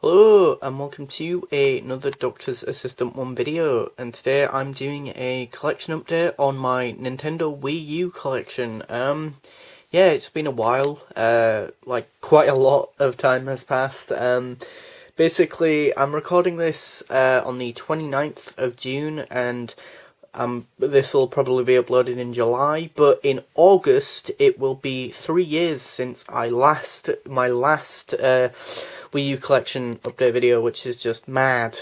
Hello and welcome to another Doctor's Assistant 1 video, and today I'm doing a collection update on my Nintendo Wii U collection. Yeah, it's been a while, like quite a lot of time has passed. Basically I'm recording this on the 29th of June, and this will probably be uploaded in July, but in August it will be 3 years since my last Wii U collection update video, which is just mad.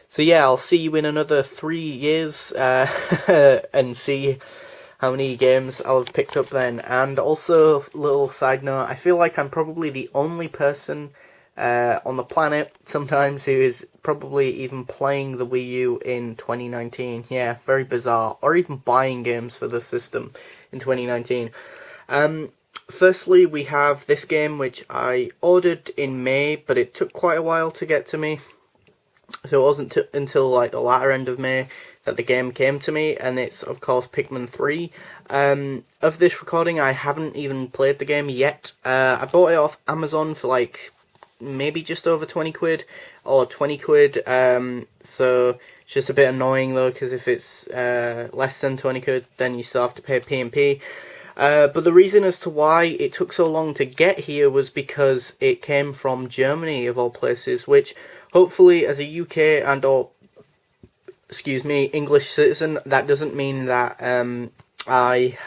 So yeah, I'll see you in another 3 years and see how many games I'll have picked up then. And also, little side note, I feel like I'm probably the only person on the planet sometimes who is probably even playing the Wii U in 2019. Yeah, very bizarre. Or even buying games for the system in 2019. Firstly, we have this game, which I ordered in May, but it took quite a while to get to me. So it wasn't until like the latter end of May that the game came to me, and it's of course Pikmin 3. Of this recording, I haven't even played the game yet. I bought it off Amazon for like maybe just over 20 quid or 20 quid. So it's just a bit annoying though, because if it's less than 20 quid, then you still have to pay P&P. But the reason as to why it took so long to get here was because it came from Germany, of all places, which hopefully as a UK and or, English citizen, that doesn't mean that I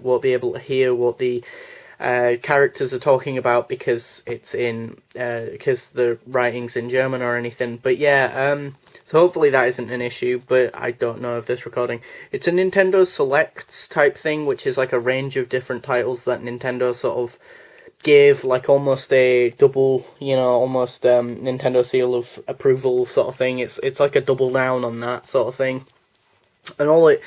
won't be able to hear what the characters are talking about because it's because the writing's in German or anything. But yeah, so hopefully that isn't an issue, but I don't know of this recording. It's a Nintendo Selects type thing, which is like a range of different titles that Nintendo sort of gave like almost a double, almost Nintendo seal of approval sort of thing. It's like a double down on that sort of thing. And all it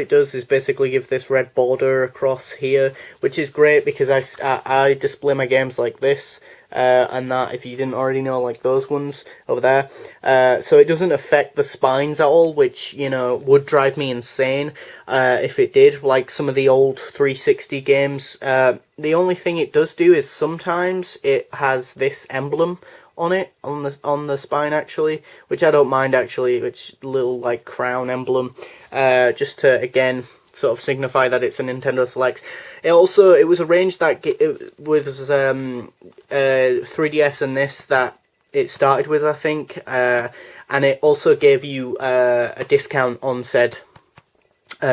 does is basically give this red border across here, which is great because I display my games like this, and that, if you didn't already know, like those ones over there. So it doesn't affect the spines at all, which, would drive me insane if it did, like some of the old 360 games. The only thing it does do is sometimes it has this emblem on it, on the spine actually, which I don't mind actually, which little like crown emblem, just to again sort of signify that it's a Nintendo Selects. It was arranged that with 3DS and this that it started with, I think, and it also gave you a discount on said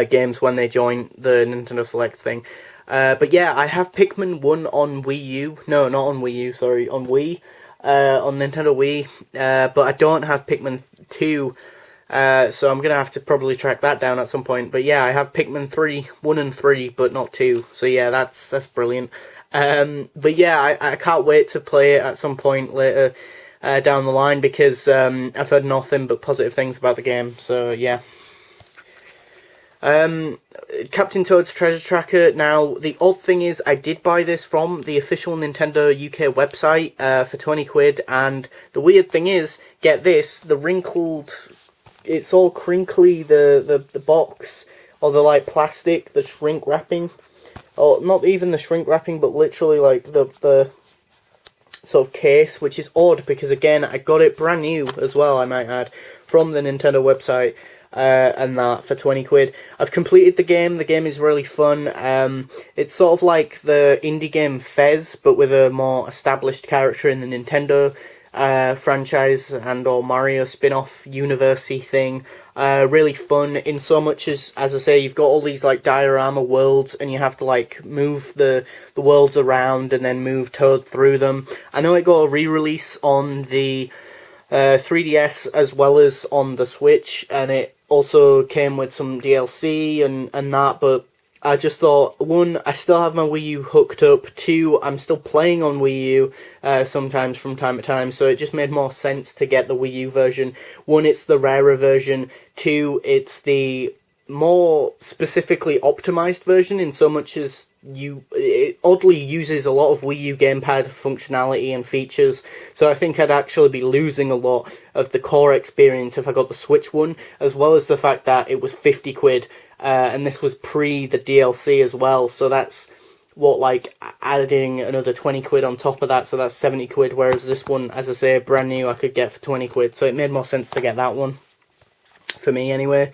games when they join the Nintendo Selects thing. But yeah, I have Pikmin 1 on Wii U. No, not on Wii U, sorry, on Wii. On Nintendo Wii, but I don't have Pikmin 2, so I'm gonna have to probably track that down at some point. But yeah, I have Pikmin 3, 1 and 3, but not 2, so yeah, that's brilliant. But yeah, I can't wait to play it at some point later down the line, because I've heard nothing but positive things about the game, so yeah. Captain Toad's Treasure Tracker. Now, the odd thing is, I did buy this from the official Nintendo UK website for 20 quid, and the weird thing is, get this, it's all crinkly, the box, or the like plastic, the shrink wrapping, or not even the shrink wrapping, but literally like the sort of case, which is odd, because again, I got it brand new as well, I might add, from the Nintendo website. And that for 20 quid. I've completed the game. The game is really fun. It's sort of like the indie game Fez, but with a more established character in the Nintendo franchise and or Mario spin-off university thing. Really fun in so much as I say, you've got all these like diorama worlds, and you have to like move the worlds around and then move Toad through them. I know it got a re-release on the 3DS as well as on the Switch, and it also came with some DLC and that, but I just thought, one, I still have my Wii U hooked up, two, I'm still playing on Wii U sometimes from time to time, so it just made more sense to get the Wii U version. One, it's the rarer version, two, it's the more specifically optimized version, in so much as it oddly uses a lot of Wii U gamepad functionality and features, so I think I'd actually be losing a lot of the core experience if I got the Switch one, as well as the fact that it was 50 quid, and this was pre the DLC as well, so that's what, like, adding another 20 quid on top of that, so that's 70 quid, whereas this one, as I say, brand new, I could get for 20 quid, so it made more sense to get that one, for me anyway.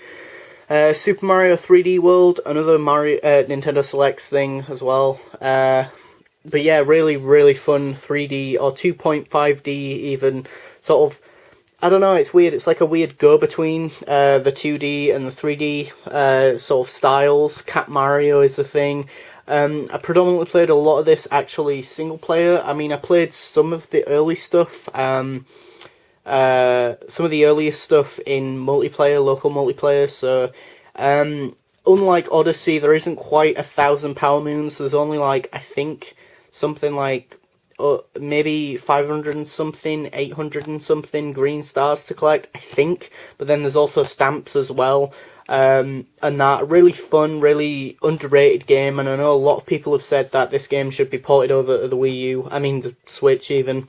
Super Mario 3D World, another Mario Nintendo Selects thing as well. But yeah, really, really fun 3D or 2.5D even, sort of, I don't know, it's weird, it's like a weird go-between the 2D and the 3D sort of styles. Cat Mario is the thing. I predominantly played a lot of this actually single player. I mean, I played some of the early stuff, some of the earliest stuff in multiplayer, local multiplayer, so unlike Odyssey, there isn't quite 1,000 Power Moons. There's only, like, I think something like maybe 500 and something, 800 and something green stars to collect, I think. But then there's also stamps as well. And that really fun, really underrated game. And I know a lot of people have said that this game should be ported over to the Wii U. I mean, the Switch even.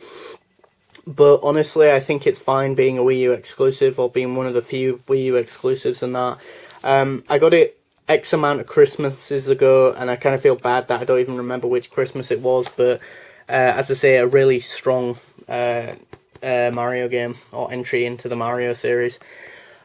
But honestly, I think it's fine being a Wii U exclusive, or being one of the few Wii U exclusives and that. I got it X amount of Christmases ago, and I kind of feel bad that I don't even remember which Christmas it was, but as I say, a really strong Mario game, or entry into the Mario series.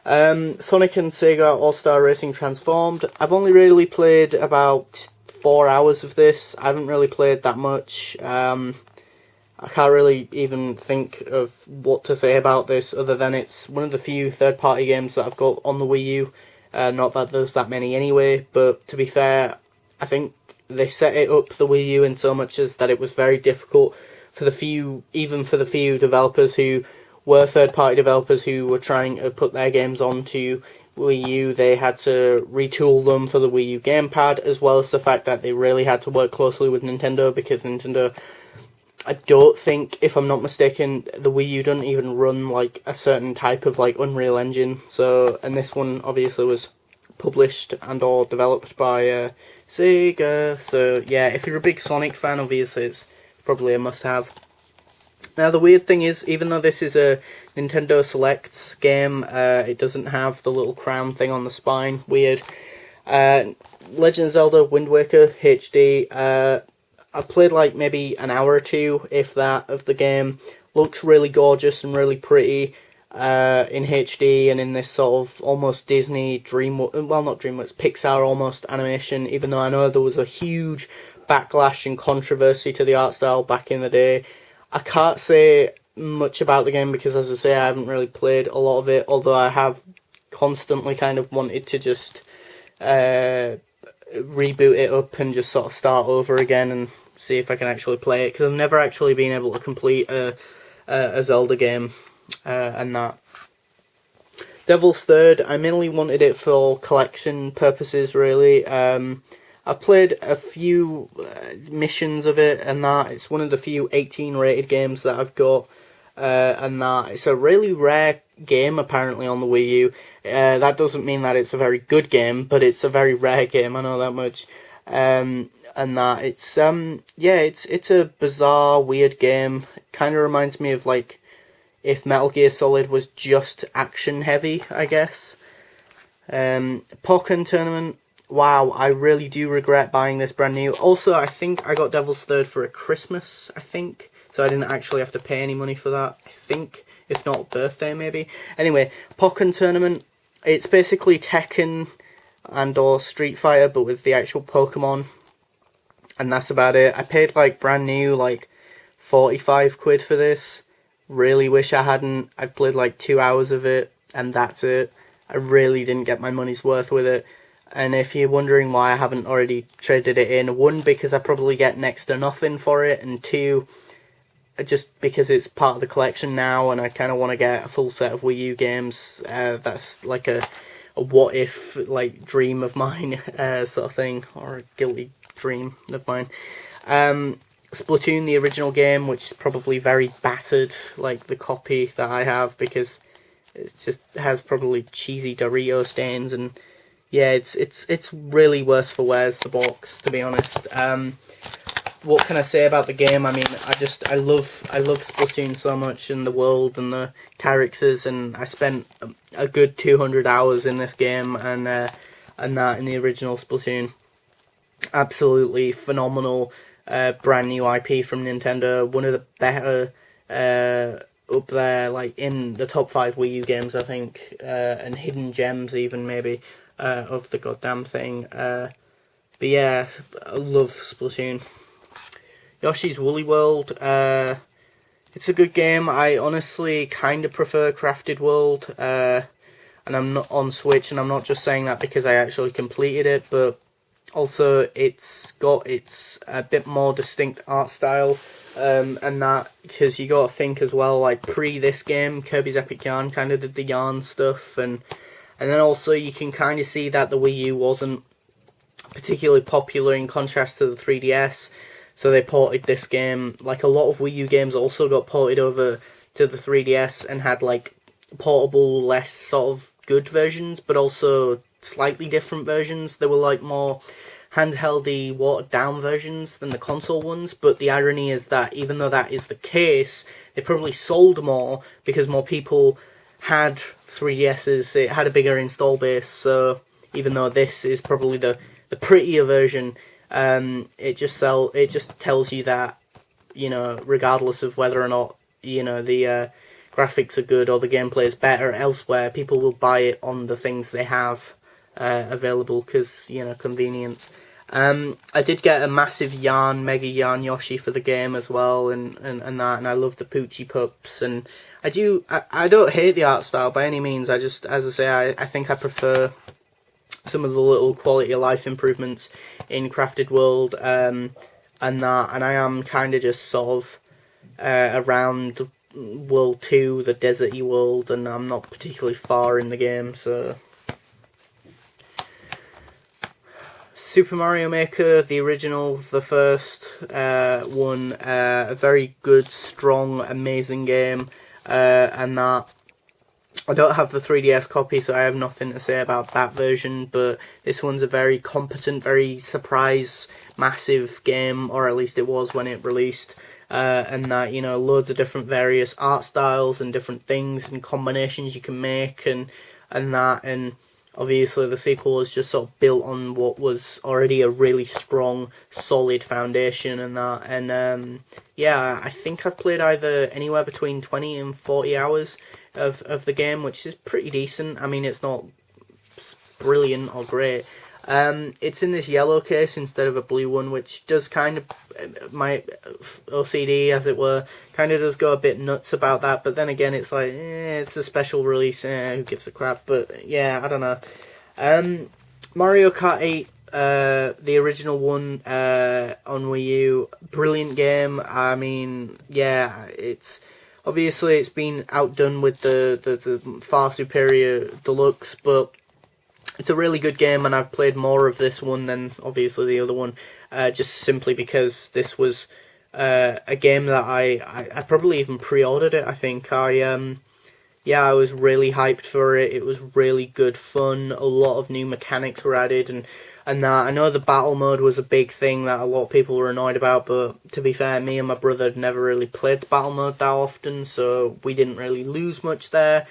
Sonic and Sega All-Star Racing Transformed. I've only really played about 4 hours of this. I haven't really played that much. I can't really even think of what to say about this, other than it's one of the few third-party games that I've got on the Wii U. Not that there's that many anyway, but to be fair, I think they set it up, the Wii U, in so much as that it was very difficult for the few developers who were third-party developers who were trying to put their games onto Wii U. They had to retool them for the Wii U gamepad, as well as the fact that they really had to work closely with Nintendo, because Nintendo, I don't think, if I'm not mistaken, the Wii U doesn't even run like a certain type of like Unreal Engine. So, and this one obviously was published and or developed by Sega. So yeah, if you're a big Sonic fan, obviously it's probably a must-have. Now the weird thing is, even though this is a Nintendo Selects game, it doesn't have the little crown thing on the spine. Weird. Legend of Zelda Wind Waker HD. I've played like maybe an hour or two, if that, of the game. Looks really gorgeous and really pretty in HD and in this sort of almost Disney well, not DreamWorks, Pixar almost animation, even though I know there was a huge backlash and controversy to the art style back in the day. I can't say much about the game because, as I say, I haven't really played a lot of it, although I have constantly kind of wanted to just reboot it up and just sort of start over again and see if I can actually play it, because I've never actually been able to complete a Zelda game and that. Devil's Third, I mainly wanted it for collection purposes, really. I've played a few missions of it and that. It's one of the few 18 rated games that I've got and that. It's a really rare game apparently on the Wii U. That doesn't mean that it's a very good game, but it's a very rare game, I know that much. And that it's yeah, it's a bizarre, weird game. It kind of reminds me of like if Metal Gear Solid was just action heavy, I guess. Pokken Tournament. Wow, I really do regret buying this brand new. Also, I think I got Devil's Third for a Christmas, I think. So I didn't actually have to pay any money for that, I think. If not, birthday maybe. Anyway, Pokken Tournament. It's basically Tekken and or Street Fighter, but with the actual Pokemon. And that's about it. I paid like brand new, like 45 quid for this. Really wish I hadn't. I've played like 2 hours of it, and that's it. I really didn't get my money's worth with it. And if you're wondering why I haven't already traded it in, one, because I probably get next to nothing for it, and two, just because it's part of the collection now, and I kind of want to get a full set of Wii U games. That's like a what if, like, dream of mine, sort of thing, or a guilty dream of mine. Splatoon, the original game, which is probably very battered, like the copy that I have, because it just has probably cheesy Dorito stains, and yeah, it's really worse for wears, the box, to be honest. What can I say about the game? I mean, I love Splatoon so much, and the world and the characters, and I spent a good 200 hours in this game, and that in the original Splatoon. absolutely phenomenal brand new IP from Nintendo. One of the better up there, like in the top 5 Wii U games, I think, and hidden gems even maybe of the goddamn thing. But yeah, I love Splatoon. Yoshi's Woolly World. It's a good game. I honestly kind of prefer Crafted World, and I'm not on Switch, and I'm not just saying that because I actually completed it, but also it's got its a bit more distinct art style, and that because you got to think as well, like pre this game, Kirby's Epic Yarn kind of did the yarn stuff, and then also you can kind of see that the Wii U wasn't particularly popular in contrast to the 3DS. So they ported this game, like a lot of Wii U games also got ported over to the 3DS and had like portable, less sort of good versions, but also slightly different versions. They were like more handheldy, watered down versions than the console ones, but the irony is that even though that is the case, they probably sold more because more people had 3DSs, it had a bigger install base, so even though this is probably the prettier version, it just tells you that, you know, regardless of whether or not, you know, the graphics are good or the gameplay is better elsewhere, people will buy it on the things they have available because, you know, convenience. I did get a massive yarn, Mega Yarn Yoshi for the game as well, and that, and I love the Poochie Pups, and I don't hate the art style by any means. I just, as I say, I think I prefer some of the little quality of life improvements in Crafted World, and that, and I am kind of just sort of around World 2, the deserty world, and I'm not particularly far in the game, so... Super Mario Maker, the original, the first one, a very good, strong, amazing game, and that I don't have the 3DS copy, so I have nothing to say about that version, but this one's a very competent, very surprise, massive game, or at least it was when it released, and that, you know, loads of different various art styles and different things and combinations you can make, and that, and obviously the sequel is just sort of built on what was already a really strong, solid foundation, and that, and yeah, I think I've played either anywhere between 20 and 40 hours of the game, which is pretty decent. I mean, it's not brilliant or great. It's in this yellow case instead of a blue one, which does kind of, my OCD, as it were, kind of does go a bit nuts about that, but then again, it's like, it's a special release, who gives a crap, but yeah, I don't know. Mario Kart 8, the original one, on Wii U, brilliant game. I mean, yeah, obviously it's been outdone with the far superior Deluxe, but it's a really good game, and I've played more of this one than obviously the other one, just simply because this was a game that I probably even pre-ordered it. I think I was really hyped for it. It was really good fun. A lot of new mechanics were added, and that. I know the battle mode was a big thing that a lot of people were annoyed about, but to be fair, me and my brother had never really played the battle mode that often, so we didn't really lose much there.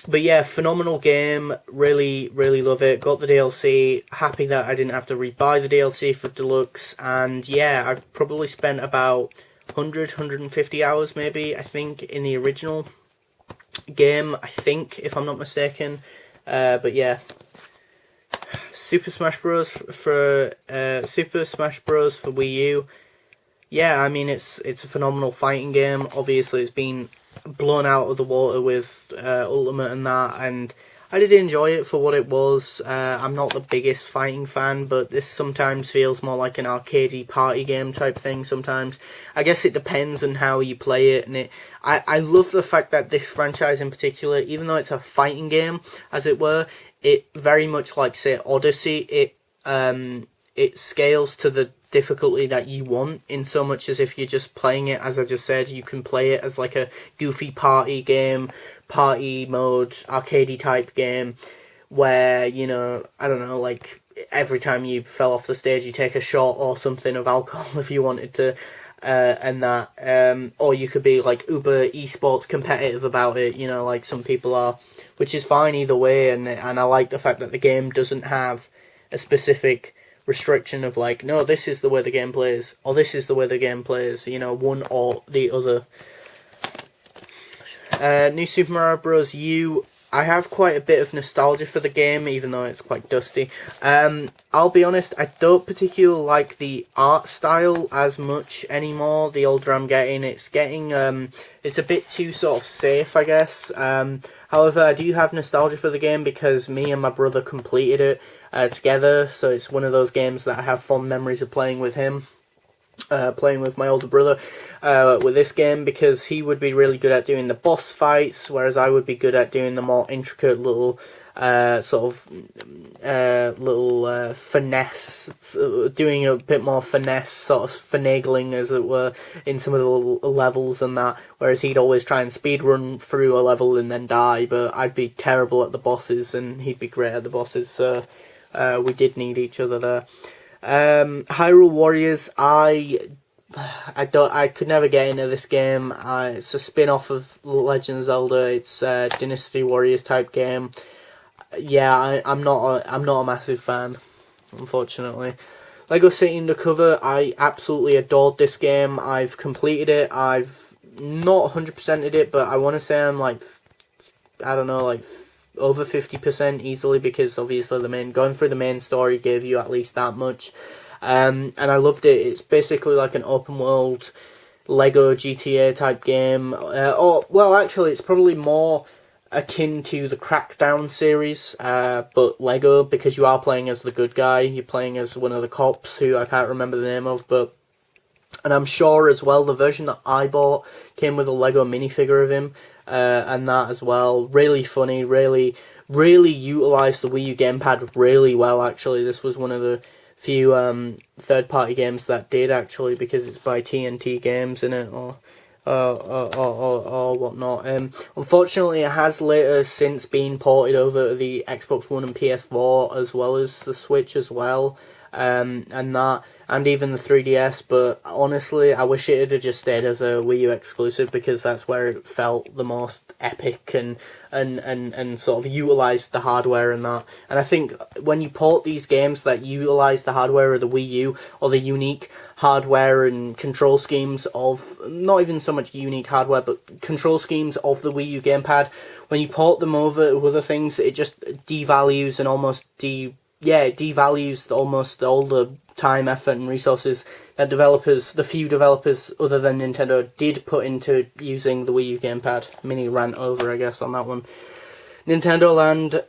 But yeah, phenomenal game, really, really love it, got the DLC, happy that I didn't have to rebuy the DLC for Deluxe, and yeah, I've probably spent about 150 hours maybe, I think, in the original game, I think, if I'm not mistaken, but yeah. Super Smash Bros. For Wii U, yeah, I mean, it's a phenomenal fighting game. Obviously, it's been blown out of the water with Ultimate and that, and I did enjoy it for what it was. I'm not the biggest fighting fan, but this sometimes feels more like an arcadey party game type thing sometimes. I guess it depends on how you play it, and I love the fact that this franchise in particular, even though it's a fighting game, as it were, it very much like, say, Odyssey, it scales to the difficulty that you want, in so much as if you're just playing it, as I just said, you can play it as like a goofy party game, party mode, arcadey type game, where, you know, I don't know, like, every time you fell off the stage you take a shot or something of alcohol if you wanted to, and that, or you could be like uber esports competitive about it, you know, like some people are, which is fine either way, and I like the fact that the game doesn't have a specific restriction of like, no, this is the way the game plays, or this is the way the game plays, you know, one or the other. New Super Mario Bros. U. I have quite a bit of nostalgia for the game, even though it's quite dusty. I'll be honest, I don't particularly like the art style as much anymore. The older I'm getting, it's a bit too sort of safe, I guess. However, I do have nostalgia for the game because me and my brother completed it together, so it's one of those games that I have fond memories of playing with him. Playing with my older brother with this game, because he would be really good at doing the boss fights, whereas I would be good at doing the more intricate little finesse, doing a bit more finesse, sort of finagling as it were, in some of the levels and that, whereas he'd always try and speed run through a level and then die, but I'd be terrible at the bosses and he'd be great at the bosses, so we did need each other there. Hyrule Warriors, I could never get into this game. It's a spin-off of Legend of Zelda. It's a Dynasty Warriors type game. Yeah, I'm not a massive fan, unfortunately. Lego City Undercover, I absolutely adored this game. I've completed it. I've not 100%ed it, but I want to say I'm like, I don't know, like over 50% easily, because obviously going through the main story gave you at least that much, and I loved it. It's basically like an open world Lego GTA type game, actually it's probably more akin to the Crackdown series, but Lego, because you are playing as the good guy. You're playing as one of the cops who I can't remember the name of, and I'm sure as well the version that I bought came with a Lego minifigure of him, and that as well. Really funny, really utilised the Wii U gamepad really well, actually. This was one of the few third-party games that did, actually, because it's by TNT Games, innit, or whatnot. Unfortunately, it has later since been ported over to the Xbox One and PS4, as well as the Switch as well, and even the 3DS, but honestly, I wish it had just stayed as a Wii U exclusive, because that's where it felt the most epic and sort of utilised the hardware and that. And I think when you port these games that utilise the hardware of the Wii U, or the unique hardware and control schemes of, not even so much unique hardware, but control schemes of the Wii U gamepad, when you port them over to other things, it just devalues and almost devalues almost all the time, effort and resources that the few developers other than Nintendo did put into using the Wii U gamepad. Mini rant over, I guess, on that one. Nintendo Land,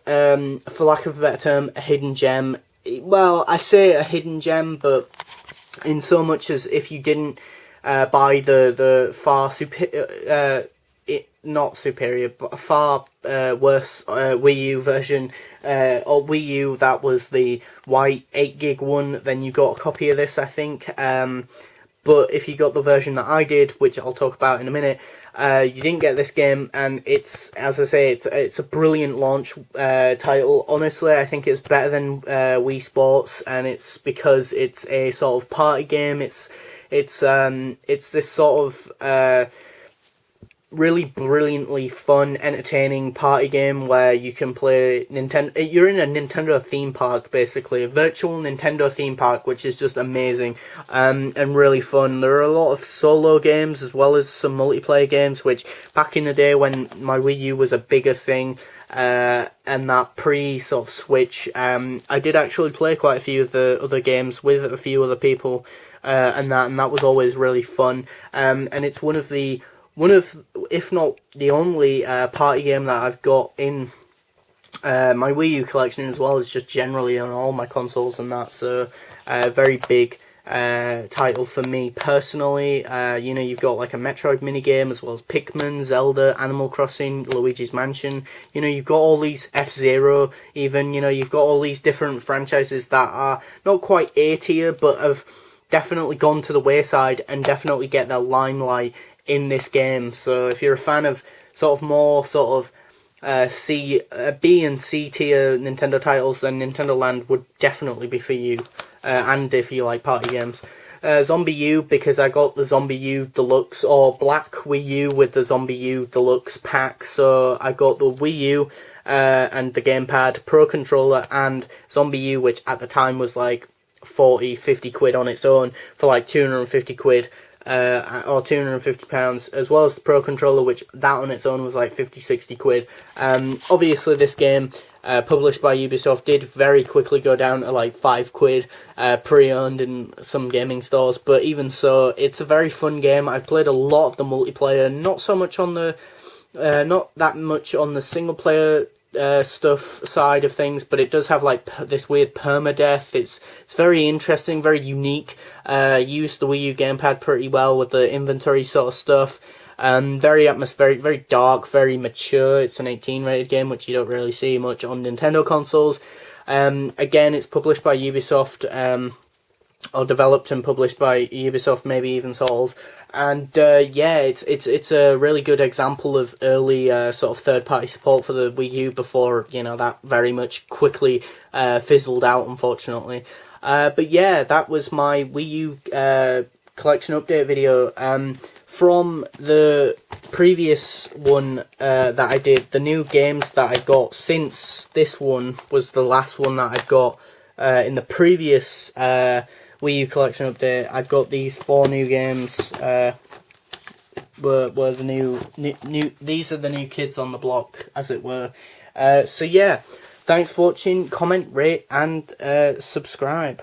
for lack of a better term, a hidden gem. Well, I say a hidden gem, but in so much as if you didn't buy the far not superior, but a far worse Wii U version, or Wii U that was the white 8GB one, then you got a copy of this, I think. But if you got the version that I did, which I'll talk about in a minute, you didn't get this game, and it's, as I say, it's a brilliant launch title. Honestly, I think it's better than Wii Sports, and it's because it's a sort of party game. It's this sort of really brilliantly fun, entertaining party game where you can play Nintendo. You're in a Nintendo theme park, basically, a virtual Nintendo theme park, which is just amazing and really fun. There are a lot of solo games as well as some multiplayer games, which back in the day when my Wii U was a bigger thing, and that pre-sort of Switch, I did actually play quite a few of the other games with a few other people, and that was always really fun. And it's one of, if not the only party game that I've got in my Wii U collection, as well as just generally on all my consoles and that. So very big title for me personally. You've got like a Metroid minigame, as well as Pikmin, Zelda, Animal Crossing, Luigi's Mansion. You've got all these F-Zero even. You've got all these different franchises that are not quite A tier, but have definitely gone to the wayside and definitely get their limelight in this game. So if you're a fan of sort of more sort of B and C tier Nintendo titles, then Nintendo Land would definitely be for you, and if you like party games. Zombie U, because I got the Zombie U Deluxe, or Black Wii U with the Zombie U Deluxe pack, so I got the Wii U and the gamepad, Pro Controller, and Zombie U, which at the time was like 40, 50 quid on its own for like 250 quid. Or £250, as well as the Pro Controller, which that on its own was like 50, 60 quid. Obviously, this game, published by Ubisoft, did very quickly go down to like 5 quid, pre-owned in some gaming stores, but even so, it's a very fun game. I've played a lot of the multiplayer, not so much on the, not that much on the single player stuff side of things, but it does have like this weird permadeath. It's very interesting, very unique. Used the Wii U gamepad pretty well with the inventory sort of stuff. Very atmospheric, very dark, very mature. It's an 18 rated game, which you don't really see much on Nintendo consoles. Again, it's published by Ubisoft, or developed and published by Ubisoft, maybe even Solve. And yeah, it's a really good example of early sort of third-party support for the Wii U before, you know, that very much quickly fizzled out, unfortunately. But yeah, that was my Wii U collection update video. From the previous one that I did, the new games that I got since this one was the last one that I got in the previous Wii U collection update, I've got these 4 new games. Were the new these are the new kids on the block, as it were. So yeah, thanks for watching. Comment, rate, and subscribe.